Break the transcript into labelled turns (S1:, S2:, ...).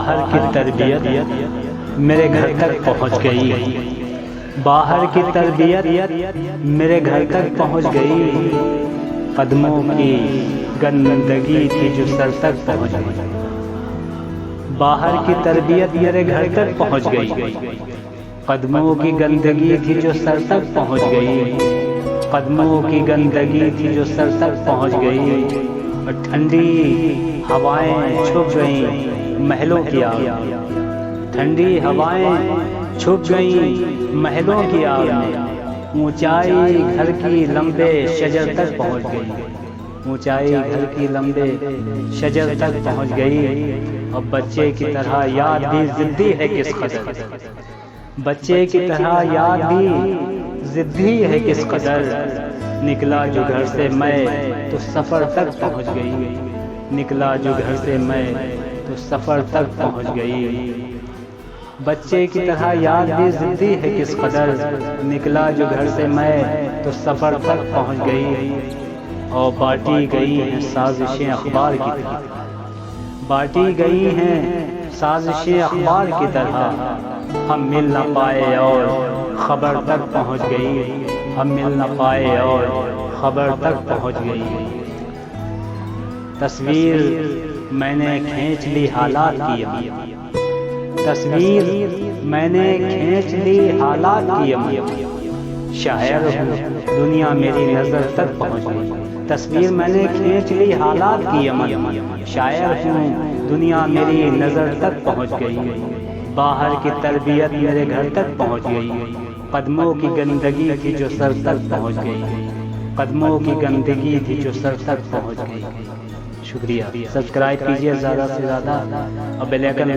S1: बाहर की तरबियत मेरे घर तक पहुंच गई। बाहर की तरबियत मेरे घर तक पहुंच गई। कदमों की गंदगी थी जो सर तक पहुंच गई। बाहर की तरबियत मेरे घर तक पहुंच गई। कदमों की गंदगी थी जो सर तक पहुंच गई। कदमों की गंदगी थी जो सर तक पहुंच गई। और ठंडी हवाएं छुप गईं महलों की आग में। ठंडी हवाएं छुप गईं महलों की आग में। ऊंचाई घर की लंबे शजर तक पहुंच गई। ऊंचाई घर की लंबे शजर तक पहुंच गई। अब बच्चे की तरह याद भी जिद्दी है किस कदर। बच्चे की तरह याद भी जिद्दी है किस कदर। निकला जो घर से मैं तो सफर तक पहुंच गई। निकला जो घर से मैं तो सफर तक पहुंच गई। बच्चे की तरह याद भी जिद्दी है किस कदर। निकला जो घर से मैं तो सफर तक पहुंच गई। और बांटी गई हैं साजिशें अखबार की तरह। बांटी गई हैं साजिशें अखबार की तरह। हम मिल न पाए और खबर तक पहुंच गई। हम मिल न पाए और खबर तक पहुंच गई। तस्वीर मैंने खींच ली हालात की अभी। तस्वीर मैंने खींच ली हालात की अभी। शायर हूँ दुनिया मेरी नजर तक पहुंच गई। तस्वीर मैंने खींच ली हालात की अमल। शायर हूँ दुनिया मेरी नजर तक पहुंच गई। बाहर की तरबियत मेरे घर तक पहुंच गई। कदमों की गंदगी थी जो सर तक पहुंच गई। कदमों की गंदगी थी जो सर तक पहुंच गई। शुक्रिया। सब्सक्राइब कीजिए ज़्यादा से ज़्यादा और बेल आइकन